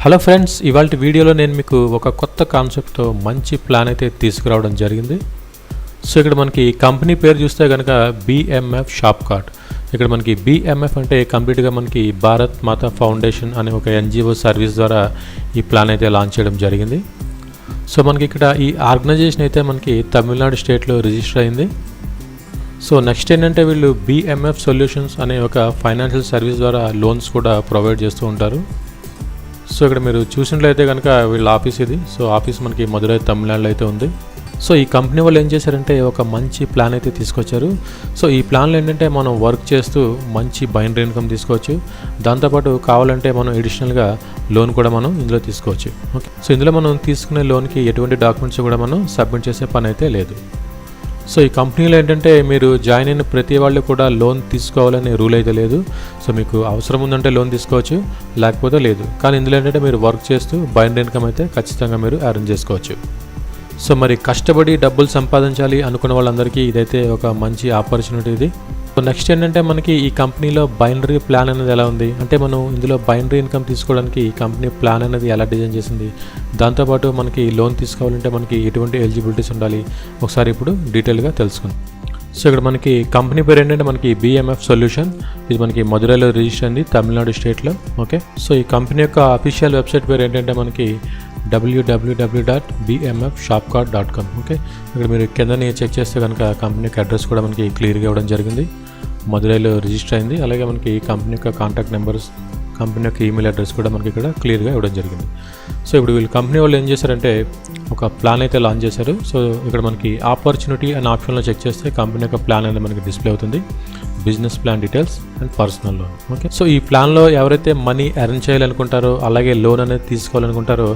Hello friends, ఇవాళ వీడియోలో నేను మీకు ఒక కొత్త కాన్సెప్ట్తో మంచి ప్లాన్ అయితే తీసుకురావడం జరిగింది. సో ఇక్కడ మనకి కంపెనీ పేరు చూస్తే కనుక BMF షాప్ కార్ట్. ఇక్కడ మనకి BMF అంటే కంప్లీట్గా మనకి భారత్ మాతా ఫౌండేషన్ అనే ఒక NGO సర్వీస్ ద్వారా ఈ ప్లాన్ అయితే లాంచ్ చేయడం జరిగింది. సో మనకి ఇక్కడ ఈ ఆర్గనైజేషన్ అయితే మనకి తమిళనాడు స్టేట్లో రిజిస్టర్ అయింది. సో నెక్స్ట్ ఏంటంటే వీళ్ళు BMF సొల్యూషన్స్ అనే ఒక ఫైనాన్షియల్ సర్వీస్ ద్వారా లోన్స్ కూడా ప్రొవైడ్ చేస్తూ ఉంటారు. సో ఇక్కడ మీరు చూసినట్లయితే కనుక వీళ్ళ ఆఫీస్ ఇది. సో ఆఫీస్ మనకి మధురై తమిళనాడులో అయితే ఉంది. సో ఈ కంపెనీ వాళ్ళు ఏం చేశారంటే ఒక మంచి ప్లాన్ అయితే తీసుకొచ్చారు. సో ఈ ప్లాన్లో ఏంటంటే మనం వర్క్ చేస్తూ మంచి బైనరీ ఇన్కమ్ తీసుకోవచ్చు. దాంతోపాటు కావాలంటే మనం ఎడిషనల్గా లోన్ కూడా మనం ఇందులో తీసుకోవచ్చు. ఓకే, సో ఇందులో మనం తీసుకునే లోన్కి ఎటువంటి డాక్యుమెంట్స్ కూడా మనం సబ్మిట్ చేసే పని అయితే లేదు. సో ఈ కంపెనీలో ఏంటంటే మీరు జాయిన్ అయిన ప్రతి వాళ్ళు కూడా లోన్ తీసుకోవాలనే రూల్ అయితే లేదు. సో మీకు అవసరం ఉందంటే లోన్ తీసుకోవచ్చు, లేకపోతే లేదు. కానీ ఇందులో ఏంటంటే మీరు వర్క్ చేస్తూ బైనరీ ఇన్కమ్ అయితే ఖచ్చితంగా మీరు అరేంజ్ చేసుకోవచ్చు. సో మరి కష్టపడి డబ్బులు సంపాదించాలి అనుకున్న వాళ్ళందరికీ ఇదైతే ఒక మంచి ఆపర్చునిటీ ఇది. సో నెక్స్ట్ ఏంటంటే మనకి ఈ కంపెనీలో బైనరీ ప్లాన్ అనేది ఎలా ఉంది అంటే మనం ఇందులో బైనరీ ఇన్కమ్ తీసుకోవడానికి ఈ కంపెనీ ప్లాన్ అనేది ఎలా డిజైన్ చేసింది, దాంతోపాటు మనకి లోన్ తీసుకోవాలంటే మనకి ఎటువంటి ఎలిజిబిలిటీస్ ఉండాలి ఒకసారి ఇప్పుడు డీటెయిల్గా తెలుసుకుందాం. సో ఇక్కడ మనకి కంపెనీ పేరు ఏంటంటే మనకి BMF సొల్యూషన్. ఇది మనకి మధురైలో రిజిస్టర్ అయింది, తమిళనాడు స్టేట్లో. ఓకే, సో ఈ కంపెనీ యొక్క అఫీషియల్ వెబ్సైట్ పేరు ఏంటంటే మనకి www.bmfshopcart.com. ఓకే, ఇక్కడ మీరు కిందని చెక్ చేస్తే కనుక కంపెనీ యొక్క అడ్రస్ కూడా మనకి క్లియర్గా ఇవ్వడం జరిగింది. మధురైలో రిజిస్టర్ అయింది. అలాగే మనకి ఈ కంపెనీ యొక్క కాంటాక్ట్ నెంబర్స్, కంపెనీ యొక్క ఈమెయిల్ అడ్రస్ కూడా మనకి ఇక్కడ క్లియర్గా ఇవ్వడం జరిగింది. సో ఇప్పుడు వీళ్ళు కంపెనీ వాళ్ళు ఏం చేశారంటే ఒక ప్లాన్ అయితే లాంచ్ చేశారు. సో ఇక్కడ మనకి ఆపర్చునిటీ అనే ఆప్షన్లో చెక్ చేస్తే కంపెనీ యొక్క ప్లాన్ అనేది మనకి డిస్ప్లే అవుతుంది. Business plan details and personal loan. Okay, so ఈ ప్లాన్లో ఎవరైతే మనీ ఎర్న్ చేయాలనుకుంటారో అలాగే లోన్ అనేది తీసుకోవాలనుకుంటారో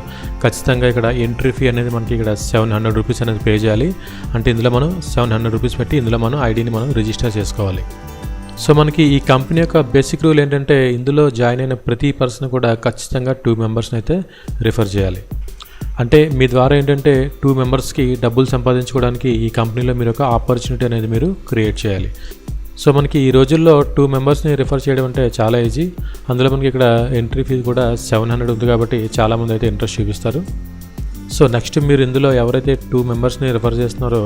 ఖచ్చితంగా ఇక్కడ ఎంట్రీ ఫీ అనేది మనకి ఇక్కడ 700 రూపీస్ అనేది పే చేయాలి. అంటే ఇందులో మనం 700 రూపీస్ పెట్టి ఇందులో మనం ఐడిని మనం రిజిస్టర్ చేసుకోవాలి. సో మనకి ఈ కంపెనీ యొక్క బేసిక్ రూల్ ఏంటంటే ఇందులో జాయిన్ అయిన ప్రతి పర్సన్ కూడా ఖచ్చితంగా 2 మెంబర్స్ని అయితే రిఫర్ చేయాలి. అంటే మీ ద్వారా ఏంటంటే 2 మెంబర్స్కి డబ్బులు సంపాదించుకోవడానికి ఈ కంపెనీలో మీరు ఒక ఆపర్చునిటీ అనేది మీరు క్రియేట్ చేయాలి. సో మనకి ఈ రోజుల్లో 2 మెంబర్స్ని రిఫర్ చేయడం అంటే చాలా ఈజీ. అందులో మనకి ఇక్కడ ఎంట్రీ ఫీ కూడా 700 ఉంది కాబట్టి చాలామంది అయితే ఇంట్రెస్ట్ చూపిస్తారు. సో నెక్స్ట్ మీరు ఇందులో ఎవరైతే 2 మెంబర్స్ని రిఫర్ చేస్తున్నారో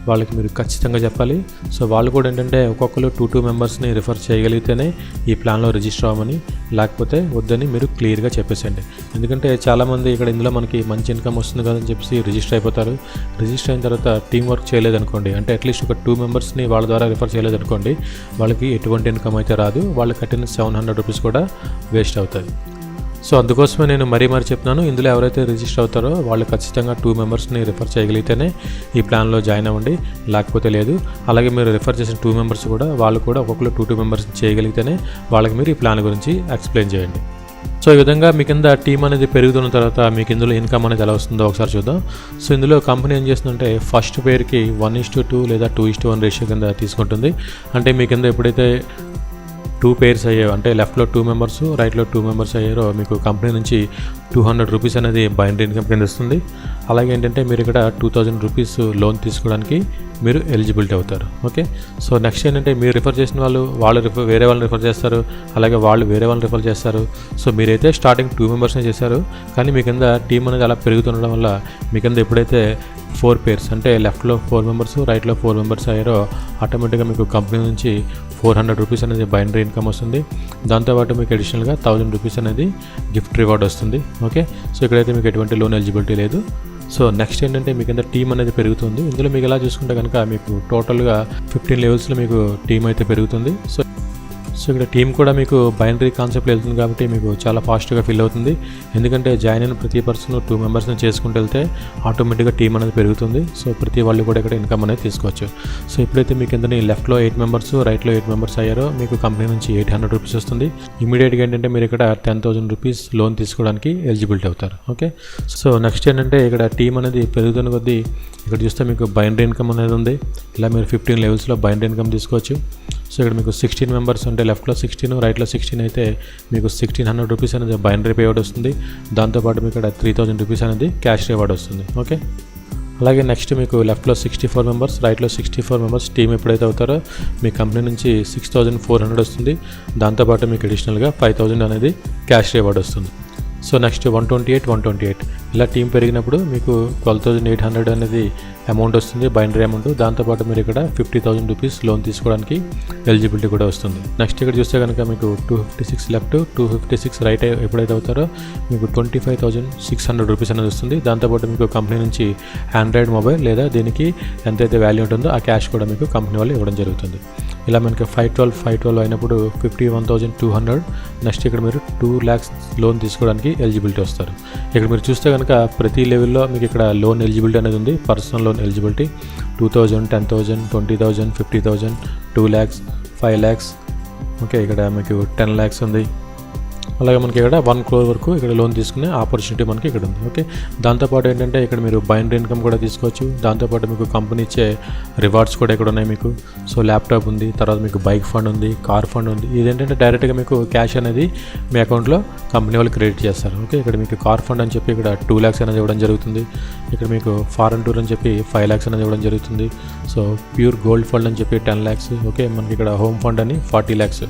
వాళ్ళకి మీరు ఖచ్చితంగా చెప్పాలి. సో వాళ్ళు కూడా ఏంటంటే ఒక్కొక్కరు 2 మెంబర్స్ని రిఫర్ చేయగలిగితేనే ఈ ప్లాన్లో రిజిస్టర్ అవ్వమని, లేకపోతే వద్దని మీరు క్లియర్గా చెప్పేసండి. ఎందుకంటే చాలామంది ఇక్కడ ఇందులో మనకి మంచి ఇన్కమ్ వస్తుంది కదని చెప్పేసి రిజిస్టర్ అయిపోతారు. రిజిస్టర్ అయిన తర్వాత టీం వర్క్ చేయలేదనుకోండి, అంటే అట్లీస్ట్ ఒక 2 మెంబర్స్ని వాళ్ళ ద్వారా రిఫర్ చేయలేదనుకోండి, వాళ్ళకి ఎటువంటి ఇన్కమ్ అయితే రాదు. వాళ్ళు కట్టిన 700 రూపీస్ కూడా వేస్ట్ అవుతుంది. సో అందుకోసమే నేను మరీ చెప్తున్నాను, ఇందులో ఎవరైతే రిజిస్టర్ అవుతారో వాళ్ళు ఖచ్చితంగా 2 మెంబర్స్ని రిఫర్ చేయగలిగితేనే ఈ ప్లాన్లో జాయిన్ అవ్వండి, లేకపోతే లేదు. అలాగే మీరు రిఫర్ చేసిన 2 మెంబర్స్ కూడా వాళ్ళు కూడా ఒక్కొక్కరు 2 మెంబర్స్ చేయగలిగితేనే వాళ్ళకి మీరు ఈ ప్లాన్ గురించి ఎక్స్ప్లెయిన్ చేయండి. సో ఈ విధంగా మీ కింద టీం అనేది పెరుగుతున్న తర్వాత మీకు ఇందులో ఇన్కమ్ అనేది ఎలా వస్తుందో ఒకసారి చూద్దాం. సో ఇందులో కంపెనీ ఏం చేస్తుందంటే ఫస్ట్ పేరుకి 1:2 లేదా 2:1 రేషియో కింద తీసుకుంటుంది. అంటే మీ కింద ఎప్పుడైతే 2 పేర్స్ అయ్యాయో, అంటే లెఫ్ట్లో 2 మెంబర్స్ రైట్లో 2 మెంబర్స్ అయ్యారో మీకు కంపెనీ నుంచి 200 రూపీస్ అనేది బైనరీ ఇన్కమ్ కింద ఇస్తుంది. అలాగే ఏంటంటే మీరు ఇక్కడ 2000 రూపీస్ లోన్ తీసుకోవడానికి మీరు ఎలిజిబిలిటీ అవుతారు. ఓకే, సో నెక్స్ట్ ఏంటంటే మీరు రిఫర్ చేసిన వాళ్ళు వేరే వాళ్ళని రిఫర్ చేస్తారు, అలాగే వాళ్ళు వేరే వాళ్ళని రిఫర్ చేస్తారు. సో మీరైతే స్టార్టింగ్ 2 మెంబర్స్నే చేశారు, కానీ మీ కింద టీం అనేది అలా పెరుగుతుండడం వల్ల మీ కింద ఎప్పుడైతే 4 పేర్స్ అంటే లెఫ్ట్లో 4 మెంబర్స్ రైట్లో 4 మెంబర్స్ అయ్యారో ఆటోమేటిక్గా మీకు కంపెనీ నుంచి 400 రూపీస్ అనేది బైనరీ ఇన్కమ్ వస్తుంది. దాంతోపాటు మీకు అడిషనల్గా 1000 రూపీస్ అనేది గిఫ్ట్ రివార్డ్ వస్తుంది. ఓకే, సో ఇక్కడైతే మీకు ఎటువంటి లోన్ ఎలిజిబిలిటీ లేదు. సో నెక్స్ట్ ఏంటంటే మీ కింద టీం అనేది పెరుగుతుంది. ఇందులో మీకు ఎలా చూసుకుంటే కనుక మీకు టోటల్గా 15 లెవెల్స్లో మీకు టీం అయితే పెరుగుతుంది. సో ఇక్కడ టీం కూడా మీకు బైనరీ కాన్సెప్ట్లో వెళ్తుంది కాబట్టి మీకు చాలా ఫాస్ట్గా ఫిల్ అవుతుంది. ఎందుకంటే జాయిన్ అయిన ప్రతి పర్సన్ 2 మెంబర్స్ని చేసుకుంటూ వెళ్తే ఆటోమేటిక్గా టీం అనేది పెరుగుతుంది. సో ప్రతి వాళ్ళు కూడా ఇక్కడ ఇన్కమ్ అనేది తీసుకోవచ్చు. సో ఇప్పుడైతే మీకు కింద లెఫ్ట్లో 8 మెంబర్స్ రైట్లో 8 మెంబర్స్ అయ్యారో మీకు కంపెనీ నుంచి 800 రూపీస్ వస్తుంది. ఇమీడియట్గా ఏంటంటే మీరు ఇక్కడ 10,000 రూపీస్ లోన్ తీసుకోవడానికి ఎలిజిబిలిటీ అవుతారు. ఓకే, సో నెక్స్ట్ ఏంటంటే ఇక్కడ టీం అనేది పెరుగుతున్న కొద్దీ ఇక్కడ చూస్తే మీకు బైనరీ ఇన్కమ్ అనేది ఉంది. ఇలా మీరు 15 లెవెల్స్లో బైనరీ ఇన్కమ్ తీసుకోవచ్చు. సో ఇక్కడ మీకు 16 మెంబర్స్ అంటే లెఫ్ట్లో 16 రైట్లో 16 అయితే మీకు 1600 రూపీస్ అనేది బైనరీ పేఅవుట్ వస్తుంది. దాంతోపాటు మీకు ఇక్కడ 3000 రూపీస్ అనేది క్యాష్ రివార్డ్ వస్తుంది. ఓకే, అలాగే నెక్స్ట్ మీకు లెఫ్ట్లో 64 మెంబర్స్ రైట్లో 64 మెంబర్స్ టీం ఎప్పుడైతే అవుతారో మీ కంపెనీ నుంచి 6400 వస్తుంది. దాంతోపాటు మీకు అడిషనల్గా 5000 అనేది క్యాష్ రివార్డ్ వస్తుంది. సో నెక్స్ట్ 128 ఇలా టీం పెరిగినప్పుడు మీకు 12,800 అనేది అమౌంట్ వస్తుంది, బైనరీ అమౌంట్. దాంతోపాటు మీరు ఇక్కడ 50,000 రూపీస్ లోన్ తీసుకోవడానికి ఎలిజిబిలిటీ కూడా వస్తుంది. నెక్స్ట్ ఇక్కడ చూస్తే కనుక మీకు 256 లెఫ్ట్, 256 రైట్ ఎప్పుడైతే అవుతారో మీకు 25,600 రూపీస్ అనేది వస్తుంది. దాంతోపాటు మీకు కంపెనీ నుంచి ఆండ్రాయిడ్ మొబైల్ లేదా దీనికి ఎంతైతే వాల్యూ ఉంటుందో ఆ క్యాష్ కూడా మీకు కంపెనీ వాళ్ళు ఇవ్వడం జరుగుతుంది. ఇలా మనకి 512 అయినప్పుడు 51,200. నెక్స్ట్ ఇక్కడ మీరు 2 lakhs లోన్ తీసుకోవడానికి ఎలిజిబిలిటీ వస్తారు. ఇక్కడ మీరు చూస్తే కనుక ప్రతి లెవెల్లో మీకు ఇక్కడ లోన్ ఎలిజిబిలిటీ అనేది ఉంది. Personal loan eligibility 2,000, 10,000, 20,000, 50,000, 2 lakhs, 5 lakhs. Okay, ఇక్కడ మీకు 10 lakhs ఉంది. అలాగే మనకి ఇక్కడ 1 crore వరకు ఇక్కడ లోన్ తీసుకునే ఆపర్చునిటీ మనకి ఇక్కడ ఉంది. ఓకే, దాంతోపాటు ఏంటంటే ఇక్కడ మీరు బైనరీ ఇన్కమ్ కూడా తీసుకోవచ్చు. దాంతోపాటు మీకు కంపెనీ ఇచ్చే రివార్డ్స్ కూడా ఇక్కడ ఉన్నాయి మీకు. సో ల్యాప్టాప్ ఉంది, తర్వాత మీకు బైక్ ఫండ్ ఉంది, కార్ ఫండ్ ఉంది. ఇదేంటంటే డైరెక్ట్గా మీకు క్యాష్ అనేది మీ అకౌంట్లో కంపెనీ వాళ్ళు క్రెడిట్ చేస్తారు. ఓకే, ఇక్కడ మీకు కార్ ఫండ్ అని చెప్పి ఇక్కడ 2 lakhs అనేది ఇవ్వడం జరుగుతుంది. ఇక్కడ మీకు ఫారెన్ టూర్ అని చెప్పి 5 lakhs అనేది ఇవ్వడం జరుగుతుంది. సో ప్యూర్ గోల్డ్ ఫండ్ అని చెప్పి 10 lakhs. ఓకే, మనకి ఇక్కడ హోమ్ ఫండ్ అని 40 lakhs.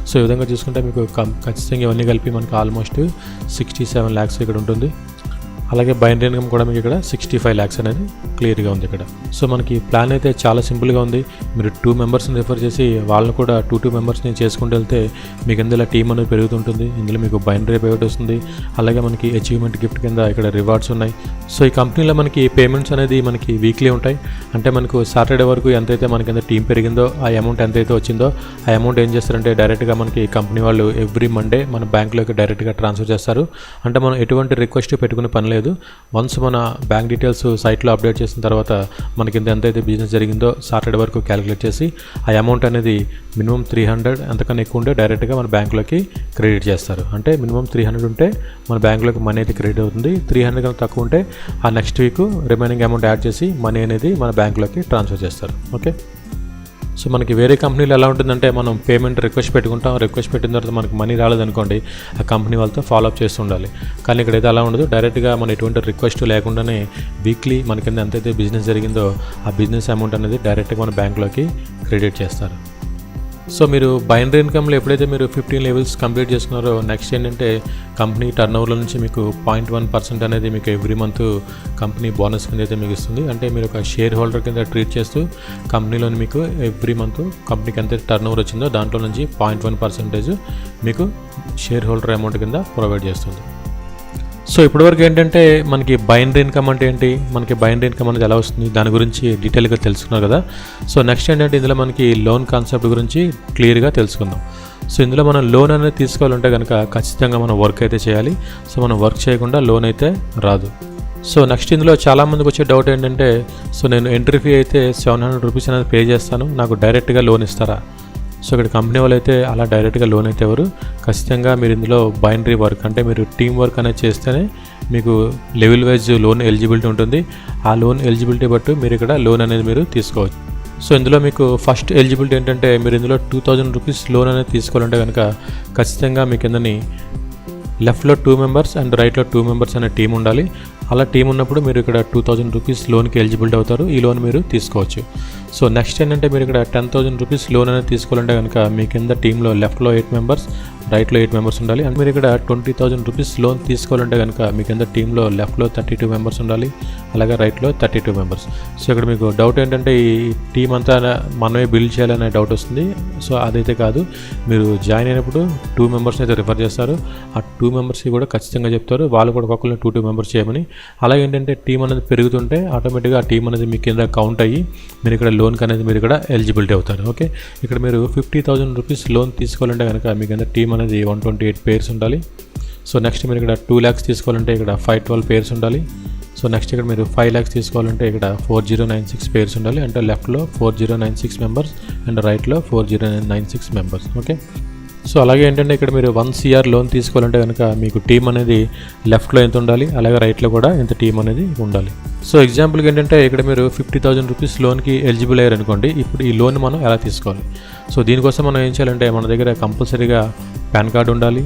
సో ఈ విధంగా చూసుకుంటే మీకు ఖచ్చితంగా ఇవన్నీ కలిపి మనకి ఆల్మోస్ట్ 67 lakhs ఇక్కడ ఉంటుంది. అలాగే బైనరీ ఇన్కమ్ కూడా మీకు ఇక్కడ 65 lakhs అనేది క్లియర్గా ఉంది ఇక్కడ. సో మనకి ప్లాన్ అయితే చాలా సింపుల్గా ఉంది. మీరు 2 మెంబర్స్ని రిఫర్ చేసి వాళ్ళని కూడా 2 మెంబర్స్ని చేసుకుంటూ వెళ్తే మీకు ఇందులో టీం అనేది పెరుగుతుంటుంది. ఇందులో మీకు బైనరీ పేమెంట్ వస్తుంది. అలాగే మనకి అచీవ్మెంట్ గిఫ్ట్ కింద ఇక్కడ రివార్డ్స్ ఉన్నాయి. సో ఈ కంపెనీలో మనకి పేమెంట్స్ అనేది మనకి వీక్లీ ఉంటాయి. అంటే మనకు సాటర్డే వరకు ఎంతైతే మనకి కింద టీం పెరిగిందో ఆ అమౌంట్ ఎంతైతే వచ్చిందో ఆ అమౌంట్ ఏం చేస్తారంటే డైరెక్ట్గా మనకి కంపెనీ వాళ్ళు ఎవ్రీ మండే మన బ్యాంక్లోకి డైరెక్ట్గా ట్రాన్స్ఫర్ చేస్తారు. అంటే మనం ఎటువంటి రిక్వెస్ట్ పెట్టుకునే పని లేదు. వన్స్ మన బ్యాంక్ డీటెయిల్స్ సైట్లో అప్డేట్ చేసిన తర్వాత మనకి ఎంతైతే బిజినెస్ జరిగిందో సాటర్డే వరకు క్యాలిక్యులేట్ చేసి ఆ అమౌంట్ అనేది మినిమం 300 అంతకన్నా ఎక్కువ ఉంటే డైరెక్ట్గా మన బ్యాంకులోకి క్రెడిట్ చేస్తారు. అంటే మినిమం 300 ఉంటే మన బ్యాంకులోకి మనీ అయితే క్రెడిట్ అవుతుంది. 300 కన్నా తక్కువ ఉంటే ఆ next week remaining amount add చేసి మనీ అనేది మన బ్యాంకులోకి ట్రాన్స్ఫర్ చేస్తారు. ఓకే, సో మనకి వేరే కంపెనీలు ఎలా ఉంటుందంటే మనం పేమెంట్ రిక్వెస్ట్ పెట్టుకుంటాం. రిక్వెస్ట్ పెట్టిన తర్వాత మనకి మనీ రాలేదనుకోండి ఆ కంపెనీ వాళ్ళతో ఫాలోఅప్ చేస్తూ ఉండాలి. కానీ ఇక్కడైతే అలా ఉండదు. డైరెక్ట్గా మన ఎటువంటి రిక్వెస్ట్ లేకుండానే వీక్లీ మన కింద ఎంతైతే బిజినెస్ జరిగిందో ఆ బిజినెస్ అమౌంట్ అనేది డైరెక్ట్గా మన బ్యాంక్లోకి క్రెడిట్ చేస్తారు. సో మీరు బైనరీ ఇన్కమ్లో ఎప్పుడైతే మీరు 15 levels కంప్లీట్ చేసుకున్నారో నెక్స్ట్ ఏంటంటే కంపెనీ టర్నోవర్లో నుంచి మీకు 0.1% అనేది మీకు ఎవ్రీ మంత్ కంపెనీ బోనస్ కింద అయితే మీకు ఇస్తుంది. అంటే మీరు ఒక షేర్ హోల్డర్ కింద ట్రీట్ చేస్తూ కంపెనీలోని మీకు ఎవ్రీ మంత్ కంపెనీకి ఎంత టర్నోవర్ వచ్చిందో దాంట్లో నుంచి 0.1% మీకు షేర్ హోల్డర్ అమౌంట్ కింద ప్రొవైడ్ చేస్తుంది. సో ఇప్పటివరకు ఏంటంటే మనకి బైనరీ ఇన్కమ్ అంటే ఏంటి, మనకి బైనరీ ఇన్కమ్ అనేది ఎలా వస్తుంది దాని గురించి డీటెయిల్గా తెలుసుకున్నారు కదా. సో నెక్స్ట్ ఏంటంటే ఇందులో మనకి లోన్ కాన్సెప్ట్ గురించి క్లియర్గా తెలుసుకుందాం. సో ఇందులో మనం లోన్ అనేది తీసుకోవాలంటే కనుక ఖచ్చితంగా మనం వర్క్ అయితే చేయాలి. సో మనం వర్క్ చేయకుండా లోన్ అయితే రాదు. సో నెక్స్ట్ ఇందులో చాలామందికి వచ్చే డౌట్ ఏంటంటే సో నేను ఎంట్రీ ఫీ అయితే 700 రూపీస్ అనేది పే చేస్తాను, నాకు డైరెక్ట్గా లోన్ ఇస్తారా? సో ఇక్కడ కంపెనీ వాళ్ళు అయితే అలా డైరెక్ట్గా లోన్ అయితే ఎవరు, ఖచ్చితంగా మీరు ఇందులో బైనరీ వర్క్ అంటే మీరు టీం వర్క్ అనేది చేస్తేనే మీకు లెవెల్ వైజ్ లోన్ ఎలిజిబిలిటీ ఉంటుంది. ఆ లోన్ ఎలిజిబిలిటీ బట్టి మీరు ఇక్కడ లోన్ అనేది మీరు తీసుకోవచ్చు. సో ఇందులో మీకు ఫస్ట్ ఎలిజిబిలిటీ ఏంటంటే మీరు ఇందులో 2,000 రూపీస్ లోన్ అనేది తీసుకోవాలంటే కనుక ఖచ్చితంగా మీ కిందని లెఫ్ట్లో 2 members అండ్ రైట్లో 2 members అనే టీం ఉండాలి. అలా టీం ఉన్నప్పుడు మీరు ఇక్కడ 2,000 రూపీస్ లోన్కి ఎలిజిబిలిటీ అవుతారు. ఈ లోన్ మీరు తీసుకోవచ్చు. సో నెక్స్ట్ ఏంటంటే మీరు ఇక్కడ 10,000 రూపీస్ లోన్ అనేది తీసుకోవాలంటే కనుక మీ కింద టీంలో లెఫ్ట్లో 8 members రైట్లో 8 members ఉండాలి. అండ్ మీరు ఇక్కడ 20,000 రూపీస్ లోన్ తీసుకోవాలంటే కనుక మీ కింద టీంలో లెఫ్ట్లో 32 members ఉండాలి, అలాగే రైట్లో 32 members. సో ఇక్కడ మీకు డౌట్ ఏంటంటే ఈ టీం అంతా మనమే బిల్డ్ చేయాలనే డౌట్ వస్తుంది. సో అదైతే కాదు, మీరు జాయిన్ అయినప్పుడు 2 members అయితే రిఫర్ చేస్తారు. ఆ 2 membersకి కూడా ఖచ్చితంగా చెప్తారు వాళ్ళు కూడా ఒక్కొక్కరిని 2 members చేయమని. అలాగే ఏంటంటే టీం అనేది పెరుగుతుంటే ఆటోమేటిక్గా ఆ టీం అనేది మీ కింద కౌంట్ అయ్యి మీరు ఇక్కడ లోన్కి అనేది మీరు ఇక్కడ ఎలిజిబిలిటీ అవుతారు. ఓకే, ఇక్కడ మీరు 50,000 రూపీస్ లోన్ తీసుకోవాలంటే కనుక మీ కింద టీం అనేది 128 pairs ఉండాలి. సో నెక్స్ట్ మీరు ఇక్కడ 2 lakhs తీసుకోవాలంటే ఇక్కడ 512 pairs ఉండాలి. సో నెక్స్ట్ ఇక్కడ మీరు 5 lakhs తీసుకోవాలంటే ఇక్కడ 4096 pairs ఉండాలి. అంటే లెఫ్ట్లో 4096 members అండ్ రైట్లో 4096 members. ఓకే, సో అలాగే ఏంటంటే ఇక్కడ మీరు 1 CR లోన్ తీసుకోవాలంటే కనుక మీకు టీం అనేది లెఫ్ట్లో ఎంత ఉండాలి, అలాగే రైట్లో కూడా ఎంత టీం అనేది ఉండాలి. సో ఎగ్జాంపుల్కి ఏంటంటే ఇక్కడ మీరు 50,000 రూపీస్ లోన్కి ఎలిజిబుల్ అయ్యారు అనుకోండి. ఇప్పుడు ఈ లోన్ మనం ఎలా తీసుకోవాలి? సో దీనికోసం మనం ఏం చేయాలంటే మన దగ్గర కంపల్సరీగా పాన్ కార్డు ఉండాలి,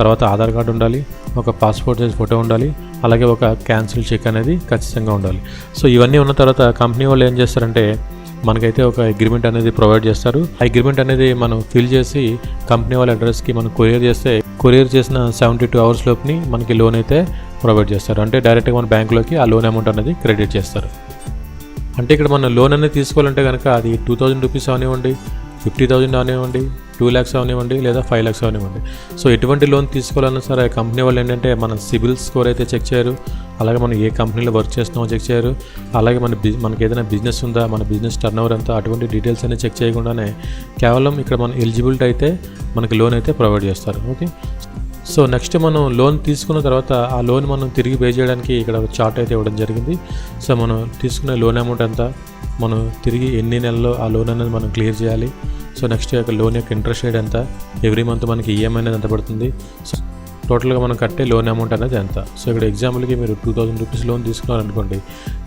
తర్వాత ఆధార్ కార్డు ఉండాలి, ఒక పాస్పోర్ట్ సైజ్ ఫోటో ఉండాలి, అలాగే ఒక క్యాన్సిల్ చెక్ అనేది ఖచ్చితంగా ఉండాలి. సో ఇవన్నీ ఉన్న తర్వాత కంపెనీ వాళ్ళు ఏం చేస్తారంటే మనకైతే ఒక అగ్రిమెంట్ అనేది ప్రొవైడ్ చేస్తారు. ఆ అగ్రిమెంట్ అనేది మనం ఫిల్ చేసి కంపెనీ వాళ్ళ అడ్రస్కి మనం కొరియర్ చేస్తే కొరియర్ చేసిన 72 అవర్స్ లోపుని మనకి లోన్ అయితే ప్రొవైడ్ చేస్తారు. అంటే డైరెక్ట్గా మన బ్యాంకులోకి ఆ లోన్ అమౌంట్ అనేది క్రెడిట్ చేస్తారు. అంటే ఇక్కడ మనం లోన్ అనేది తీసుకోవాలంటే కనుక అది 2000 రూపీస్ అవనివ్వండి, 50,000 అవనివ్వండి, 2 lakhs అవనివ్వండి, లేదా 5 lakhs అవనివ్వండి. సో ఎటువంటి లోన్ తీసుకోవాలన్నా సరే కంపెనీ వాళ్ళు ఏంటంటే మన సిబిల్ స్కోర్ అయితే చెక్ చేయరు, అలాగే మనం ఏ కంపెనీలో వర్క్ చేస్తున్నామో చెక్ చేయరు, అలాగే మనకి ఏదైనా బిజినెస్ ఉందా, మన బిజినెస్ టర్న్ ఓవర్ ఎంత, అటువంటి డీటెయిల్స్ అన్ని చెక్ చేయకుండానే కేవలం ఇక్కడ మన ఎలిజిబిలిటీ అయితే మనకి లోన్ అయితే ప్రొవైడ్ చేస్తారు. ఓకే, సో నెక్స్ట్ మనం లోన్ తీసుకున్న తర్వాత ఆ లోన్ మనం తిరిగి పే చేయడానికి ఇక్కడ ఒక చార్ట్ అయితే ఇవ్వడం జరిగింది. సో మనం తీసుకునే లోన్ అమౌంట్ ఎంత, మనం తిరిగి ఎన్ని నెలల్లో ఆ లోన్ అనేది మనం క్లియర్ చేయాలి, సో నెక్స్ట్ యొక్క లోన్ యొక్క ఇంట్రెస్ట్ రేట్ ఎంత, ఎవ్రీ మంత్ మనకి ఈఎంఐ అనేది ఎంత పడుతుంది, సో టోటల్గా మనం కట్టే లోన్ అమౌంట్ అనేది ఎంత. సో ఇక్కడ ఎగ్జాంపుల్కి మీరు 2000 రూపీస్ లోన్ తీసుకున్నారనుకోండి,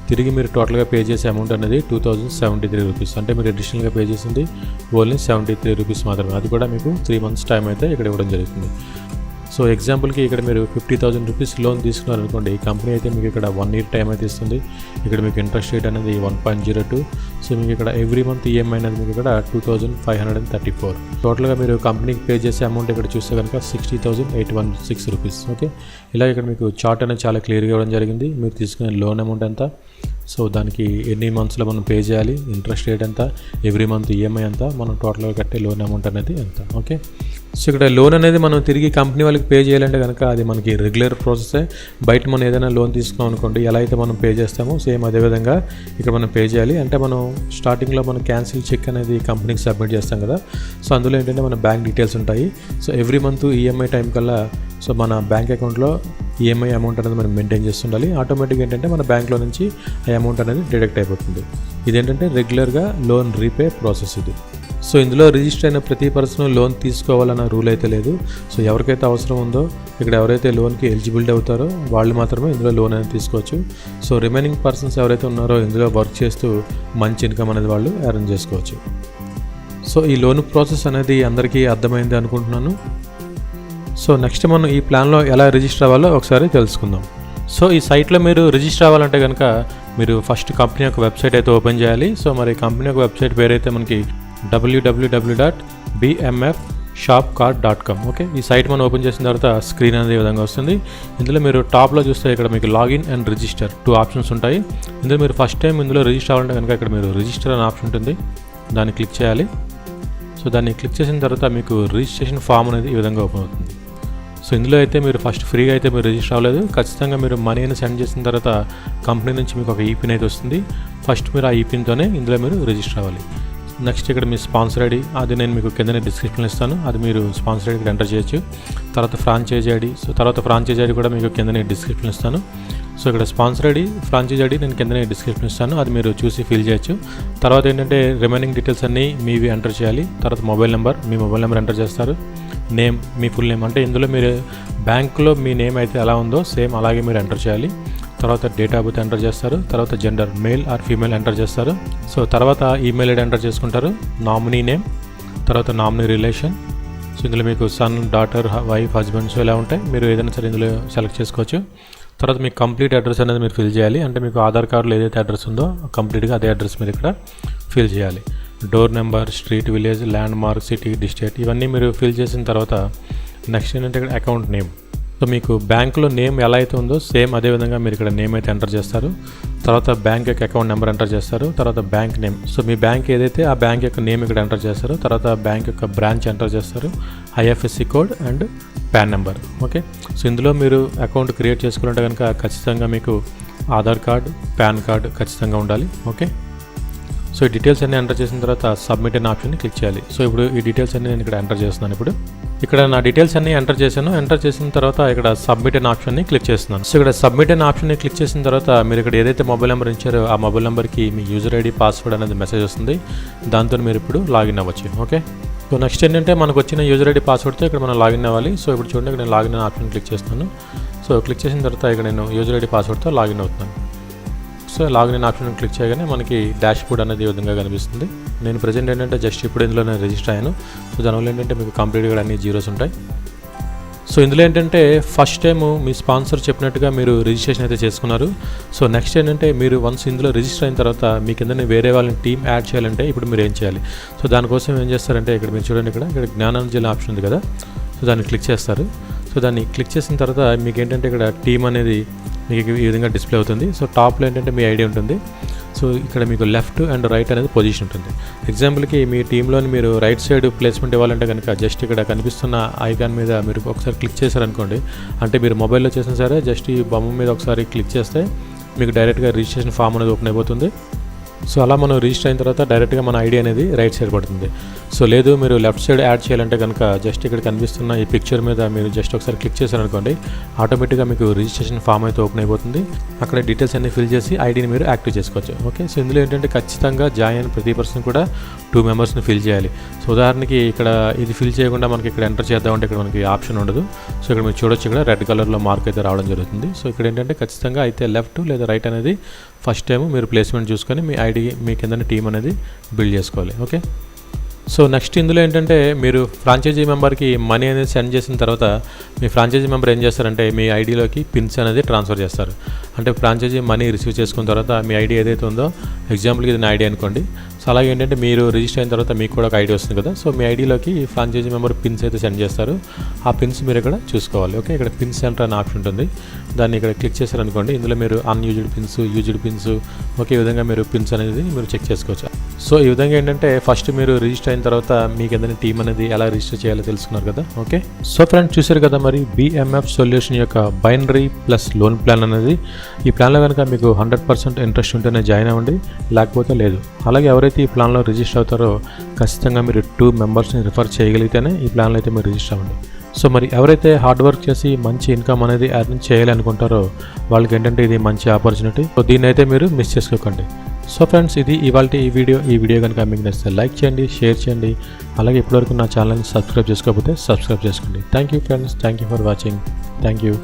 తిరిగి మీరు టోటల్గా పే చేసే అమౌంట్ అనేది 2073 రూపీస్. అంటే మీరు అడిషనల్గా పే చేసింది ఓన్లీ 73 రూపీస్ మాత్రమే. అది కూడా మీకు 3 months టైం అయితే ఇక్కడ ఇవ్వడం జరుగుతుంది. సో ఎగ్జాంపుల్కి ఇక్కడ మీరు 50,000 రూపీస్ లోన్ తీసుకున్నారనుకోండి, కంపెనీ అయితే మీకు ఇక్కడ 1 year టైం అయితే ఇస్తుంది. ఇక్కడ మీకు ఇంట్రెస్ట్ రేట్ అనేది 1.02. సో మీకు ఇక్కడ ఎవ్రీ మంత్ ఈఎంఐ అనేది మీకు ఇక్కడ 2534. టోటల్గా మీరు కంపెనీకి పే చేసే అమౌంట్ ఇక్కడ చూస్తే కనుక 60,816 రూపీస్. ఓకే, ఇలా ఇక్కడ మీకు చార్ట్ అనేది చాలా క్లియర్గా ఇవ్వడం జరిగింది. మీరు తీసుకునే లోన్ అమౌంట్ ఎంత, సో దానికి ఎన్ని మంత్స్లో మనం పే చేయాలి, ఇంట్రెస్ట్ రేట్ ఎంత, ఎవ్రీ మంత్ ఈఎంఐ ఎంత, మనం టోటల్గా కట్టే లోన్ అమౌంట్ అనేది ఎంత. ఓకే, సో ఇక్కడ లోన్ అనేది మనం తిరిగి కంపెనీ వాళ్ళకి పే చేయాలంటే కనుక అది మనకి రెగ్యులర్ ప్రాసెసే. బయట మనం ఏదైనా లోన్ తీసుకున్నాం అనుకోండి, ఎలా అయితే మనం పే చేస్తామో సేమ్ అదేవిధంగా ఇక్కడ మనం పే చేయాలి. అంటే మనం స్టార్టింగ్లో మనం క్యాన్సిల్ చెక్ అనేది కంపెనీకి సబ్మిట్ చేస్తాం కదా, సో అందులో ఏంటంటే మన బ్యాంక్ డీటెయిల్స్ ఉంటాయి. So every month EMI time కల్లా సో మన బ్యాంక్ అకౌంట్లో ఈఎంఐ అమౌంట్ అనేది మనం మెయింటైన్ చేస్తుండాలి. ఆటోమేటిక్గా ఏంటంటే మన బ్యాంక్లో నుంచి ఆ అమౌంట్ అనేది డిడక్ట్ అయిపోతుంది. ఇదేంటంటే రెగ్యులర్గా లోన్ రీపే ప్రాసెస్ ఇది. సో ఇందులో రిజిస్టర్ అయిన ప్రతి పర్సన్ లోన్ తీసుకోవాలన్న రూల్ అయితే లేదు. సో ఎవరికైతే అవసరం ఉందో, ఇక్కడ ఎవరైతే లోన్కి ఎలిజిబిలిటీ అవుతారో వాళ్ళు మాత్రమే ఇందులో లోన్ అనేది తీసుకోవచ్చు. సో రిమైనింగ్ పర్సన్స్ ఎవరైతే ఉన్నారో ఇందులో వర్క్ చేస్తూ మంచి ఇన్కమ్ అనేది వాళ్ళు ఎర్న్ చేసుకోవచ్చు. సో ఈ లోన్ ప్రాసెస్ అనేది అందరికీ అర్థమైంది అనుకుంటున్నాను. సో నెక్స్ట్ మనం ఈ ప్లాన్లో ఎలా రిజిస్టర్ అవ్వాలో ఒకసారి తెలుసుకుందాం. సో ఈ సైట్లో మీరు రిజిస్టర్ అవ్వాలంటే కనుక మీరు ఫస్ట్ కంపెనీ యొక్క వెబ్సైట్ అయితే ఓపెన్ చేయాలి. సో మరి కంపెనీ యొక్క వెబ్సైట్ పేరు అయితే మనకి www.bmfshopcard.com. ఓకే, ఈ సైట్ మనం ఓపెన్ చేసిన తర్వాత స్క్రీన్ అనేది ఈ విధంగా వస్తుంది. ఇందులో మీరు టాప్లో చూస్తే ఇక్కడ మీకు లాగిన్ అండ్ రిజిస్టర్ 2 ఆప్షన్స్ ఉంటాయి. ఇందులో మీరు ఫస్ట్ టైం ఇందులో రిజిస్టర్ అవ్వాలంటే కనుక ఇక్కడ మీరు రిజిస్టర్ అనే ఆప్షన్ ఉంటుంది, దాన్ని క్లిక్ చేయాలి. సో దాన్ని క్లిక్ చేసిన తర్వాత మీకు రిజిస్ట్రేషన్ ఫామ్ అనేది ఈ విధంగా ఓపెన్ అవుతుంది. సో ఇందులో అయితే మీరు ఫస్ట్ ఫ్రీగా అయితే మీరు రిజిస్టర్ అవ్వలేదు, ఖచ్చితంగా మీరు మనీ అని సెండ్ చేసిన తర్వాత కంపెనీ నుంచి మీకు ఒక ఈపిన్ అయితే వస్తుంది. ఫస్ట్ మీరు ఆ ఈపిన్తోనే ఇందులో మీరు రిజిస్టర్ అవ్వాలి. నెక్స్ట్ ఇక్కడ మీ స్పాన్సర్ ఐడి, అది నేను మీకు కిందనే డిస్క్రిప్షన్లో ఇస్తాను, అది మీరు స్పాన్సర్ ఐడి ఎంటర్ చేయొచ్చు. తర్వాత ఫ్రాంచైజీ ఐడి, సో తర్వాత ఫ్రాంచైజీ ఐడి కూడా మీకు కిందనే డిస్క్రిప్షన్లో ఇస్తాను. సో ఇక్కడ స్పాన్సర్ ఐడి, ఫ్రాంచైజీ ఐడి నేను కిందనే డిస్క్రిప్షన్ ఇస్తాను, అది మీరు చూసి ఫిల్ చేయొచ్చు. తర్వాత ఏంటంటే రిమైనింగ్ డీటెయిల్స్ అన్నీ మీవి ఎంటర్ చేయాలి. తర్వాత మొబైల్ నెంబర్, మీ మొబైల్ నెంబర్ ఎంటర్ చేస్తారు. నేమ్, మీ ఫుల్ నేమ్, అంటే ఇందులో మీరు బ్యాంకులో మీ నేమ్ అయితే ఎలా ఉందో సేమ్ అలాగే మీరు ఎంటర్ చేయాలి. తర్వాత డేట్ ఆఫ్ బర్త్ ఎంటర్ చేస్తారు. తర్వాత gender, male or female enter చేస్తారు. సో తర్వాత ఈమెయిల్ ఐడి ఎంటర్ చేసుకుంటారు. నామినీ నేమ్, తర్వాత నామినీ రిలేషన్, సో ఇందులో మీకు son, daughter, wife, husband, so ఇలా ఉంటాయి. మీరు ఏదైనా సరే ఇందులో సెలెక్ట్ చేసుకోవచ్చు. తర్వాత మీకు కంప్లీట్ అడ్రస్ అనేది మీరు ఫిల్ చేయాలి. అంటే మీకు ఆధార్ కార్డులో ఏదైతే అడ్రస్ ఉందో కంప్లీట్గా అదే అడ్రస్ మీరు ఇక్కడ ఫిల్ చేయాలి. Door number, street, village, land mark, city, district ఇవన్నీ మీరు ఫిల్ చేసిన తర్వాత నెక్స్ట్ ఏంటంటే ఇక్కడ అకౌంట్ నేమ్. సో మీకు బ్యాంకులో నేమ్ ఎలా అయితే ఉందో సేమ్ అదే విధంగా మీరు ఇక్కడ నేమ్ అయితే ఎంటర్ చేస్తారు. తర్వాత బ్యాంక్ యొక్క అకౌంట్ నెంబర్ ఎంటర్ చేస్తారు. తర్వాత బ్యాంక్ నేమ్, సో మీ బ్యాంక్ ఏదైతే ఆ బ్యాంక్ యొక్క నేమ్ ఇక్కడ ఎంటర్ చేస్తారు. తర్వాత బ్యాంక్ యొక్క బ్రాంచ్ ఎంటర్ చేస్తారు. IFSC code and pan number. Okay, so ఇందులో మీరు అకౌంట్ క్రియేట్ చేసుకుంటే కనుక ఖచ్చితంగా మీకు ఆధార్ కార్డు, పాన్ కార్డు ఖచ్చితంగా ఉండాలి. ఓకే, సో ఈ డీటెయిల్స్ అన్నీ ఎంటర్ చేసిన తర్వాత సబ్మిట్ అనే ఆప్షన్ని క్లిక్ చేయాలి. సో ఇప్పుడు ఈ డీటెయిల్స్ అన్నీ నేను ఇక్కడ ఎంటర్ చేస్తున్నాను. ఇప్పుడు ఇక్కడ నా డీటెయిల్స్ అన్నీ ఎంటర్ చేశాను. ఎంటర్ చేసిన తర్వాత ఇక్కడ సబ్మిట్ అనే ఆప్షన్ని క్లిక్ చేస్తున్నాను. సో ఇక్కడ సబ్మిట్ అనే ఆప్షన్ని క్లిక్ చేసిన తర్వాత మీరు ఇక్కడ ఏదైతే మొబైల్ నెంబర్ ఇచ్చారో ఆ మొబైల్ నెంబర్కి మీ యూజర్ ఐడి, పాస్వర్డ్ అనేది మెసేజ్ వస్తుంది. దాంతో మీరు ఇప్పుడు లాగిన్ అవ్వచ్చు. ఓకే, సో నెక్స్ట్ ఏంటంటే మనకు వచ్చిన యూజర్ ఐడి, పాస్వర్డ్తో ఇక్కడ మనం లాగిన్ అవ్వాలి. సో ఇప్పుడు చూడండి, ఇక్కడ నేను లాగిన్ అనే ఆప్షన్ క్లిక్ చేస్తున్నాను. సో క్లిక్ చేసిన తర్వాత ఇక్కడ నేను యూజర్ ఐడి, పాస్వర్డ్తో లాగిన్ అవుతున్నాను. సో లాగిన్ ఆప్షన్ క్లిక్ చేయగానే మనకి డాష్ బోర్డ్ అనేది ఈ విధంగా కనిపిస్తుంది. నేను ప్రజెంట్ ఏంటంటే జస్ట్ ఇప్పుడు ఇందులో నేను రిజిస్టర్ అయ్యాను. సో దానివల్ల ఏంటంటే మీకు కంప్లీట్గా అన్ని జీరోస్ ఉంటాయి. సో ఇందులో ఏంటంటే ఫస్ట్ టైం మీ స్పాన్సర్ చెప్పినట్టుగా మీరు రిజిస్ట్రేషన్ అయితే చేసుకున్నారు. సో నెక్స్ట్ ఏంటంటే మీరు వన్స్ ఇందులో రిజిస్టర్ అయిన తర్వాత మీ కింద వేరే వాళ్ళని టీమ్ యాడ్ చేయాలంటే ఇప్పుడు మీరు ఏం చేయాలి? సో దానికోసం ఏం చేస్తారంటే ఇక్కడ మీరు చూడండి, ఇక్కడ జ్ఞానాంజలి ఆప్షన్ ఉంది కదా, సో దాన్ని క్లిక్ చేస్తారు. సో దాన్ని క్లిక్ చేసిన తర్వాత మీకు ఏంటంటే ఇక్కడ టీమ్ అనేది మీకు ఈ విధంగా డిస్ప్లే అవుతుంది. సో టాప్లో ఏంటంటే మీ ఐడి ఉంటుంది. సో ఇక్కడ మీకు లెఫ్ట్ అండ్ రైట్ అనేది పొజిషన్ ఉంటుంది. ఎగ్జాంపుల్కి మీ టీంలోని మీరు రైట్ సైడ్ ప్లేస్మెంట్ ఇవ్వాలంటే కనుక జస్ట్ ఇక్కడ కనిపిస్తున్న ఐకాన్ మీద మీరు ఒకసారి క్లిక్ చేశారనుకోండి, అంటే మీరు మొబైల్లో చేసినా సరే జస్ట్ ఈ బొమ్మ మీద ఒకసారి క్లిక్ చేస్తే మీకు డైరెక్ట్గా రిజిస్ట్రేషన్ ఫామ్ అనేది ఓపెన్ అయిపోతుంది. సో అలా మనం రిజిస్టర్ అయిన తర్వాత డైరెక్ట్గా మన ఐడి అనేది రైట్ సైడ్ పడుతుంది. సో లేదు మీరు లెఫ్ట్ సైడ్ యాడ్ చేయాలంటే కనుక జస్ట్ ఇక్కడ కనిపిస్తున్న ఈ పిక్చర్ మీద మీరు జస్ట్ ఒకసారి క్లిక్ చేశారనుకోండి, ఆటోమేటిక్గా మీకు రిజిస్ట్రేషన్ ఫామ్ అయితే ఓపెన్ అయిపోతుంది. అక్కడ డీటెయిల్స్ అన్ని ఫిల్ చేసి ఐడిని మీరు యాక్టివ్ చేసుకోవచ్చు. ఓకే, సో ఇందులో ఏంటంటే ఖచ్చితంగా జాయిన్ అయిన ప్రతి పర్సన్ కూడా 2 మెంబర్స్ని ఫిల్ చేయాలి. సో ఉదాహరణకి ఇక్కడ ఇది ఫిల్ చేయకుండా మనకి ఇక్కడ ఎంటర్ చేద్దామంటే ఇక్కడ మనకి ఆప్షన్ ఉండదు. సో ఇక్కడ మీరు చూడొచ్చు, ఇక్కడ రెడ్ కలర్లో మార్క్ అయితే రావడం జరుగుతుంది. సో ఇక్కడ ఏంటంటే ఖచ్చితంగా అయితే లెఫ్ట్ లేదా రైట్ అనేది ఫస్ట్ టైం మీరు ప్లేస్మెంట్ చూసుకొని మీ ఐడి మీ కింద టీం అనేది బిల్డ్ చేసుకోవాలి. ఓకే, సో నెక్స్ట్ ఇందులో ఏంటంటే మీరు ఫ్రాంచైజీ మెంబర్కి మనీ అనేది సెండ్ చేసిన తర్వాత మీ ఫ్రాంచైజీ మెంబర్ ఏం చేస్తారంటే మీ ఐడిలోకి పిన్స్ అనేది ట్రాన్స్ఫర్ చేస్తారు. అంటే ఫ్రాంచైజీ మనీ రిసీవ్ చేసుకున్న తర్వాత మీ ఐడి ఏదైతే ఉందో, ఎగ్జాంపుల్కి ఇది నా ఐడి అనుకోండి. సో అలాగే ఏంటంటే మీరు రిజిస్టర్ అయిన తర్వాత మీకు కూడా ఒక ఐడి వస్తుంది కదా, సో మీ ఐడిలోకి ఫ్రాంచైజీ మెంబర్ పిన్స్ అయితే సెండ్ చేస్తారు. ఆ పిన్స్ మీరు ఇక్కడ చూసుకోవాలి. ఓకే, ఇక్కడ పిన్ సెంటర్ అనే ఆప్షన్ ఉంటుంది, దాన్ని ఇక్కడ క్లిక్ చేశారనుకోండి, ఇందులో మీరు unused pins, used pins, okay ఈ విధంగా మీరు పిన్స్ అనేది మీరు చెక్ చేసుకోవచ్చు. సో ఈ విధంగా ఏంటంటే ఫస్ట్ మీరు రిజిస్టర్ అయిన తర్వాత మీకు ఏదైనా టీం అనేది ఎలా రిజిస్టర్ చేయాలో తెలుసుకున్నారు కదా. ఓకే, సో ఫ్రెండ్స్ చూసారు కదా, మరి BMF సొల్యూషన్ యొక్క బైనరీ ప్లస్ లోన్ ప్లాన్ అనేది, ఈ ప్లాన్లో కనుక మీకు 100% ఇంట్రెస్ట్ ఉంటేనే జాయిన్ అవ్వండి, లేకపోతే లేదు. అలాగే ఎవరైతే ఈ ప్లాన్లో రిజిస్టర్ అవుతారో ఖచ్చితంగా మీరు 2 మెంబర్స్ని రిఫర్ చేయగలిగితేనే ఈ ప్లాన్లో అయితే మీరు రిజిస్టర్ అవ్వండి. సో మరి ఎవరైతే హార్డ్ వర్క్ చేసి మంచి ఇన్కమ్ అనేది ఎర్న్ చేయాలి అనుకుంటారో వాళ్ళకి ఏంటంటే ఇది మంచి ఆపర్చునిటీ. సో దీన్ని అయితే మీరు మిస్ చేసుకోకండి. సో ఫ్రెండ్స్, ఇది ఇవాళ ఈ వీడియో కనుక మీకు నచ్చితే లైక్ చేయండి, షేర్ చేయండి. అలాగే ఇప్పటివరకు నా ఛానల్ని సబ్స్క్రైబ్ చేసుకోకపోతే సబ్స్క్రైబ్ చేసుకోండి. Thank you friends, thank you for watching. Thank you.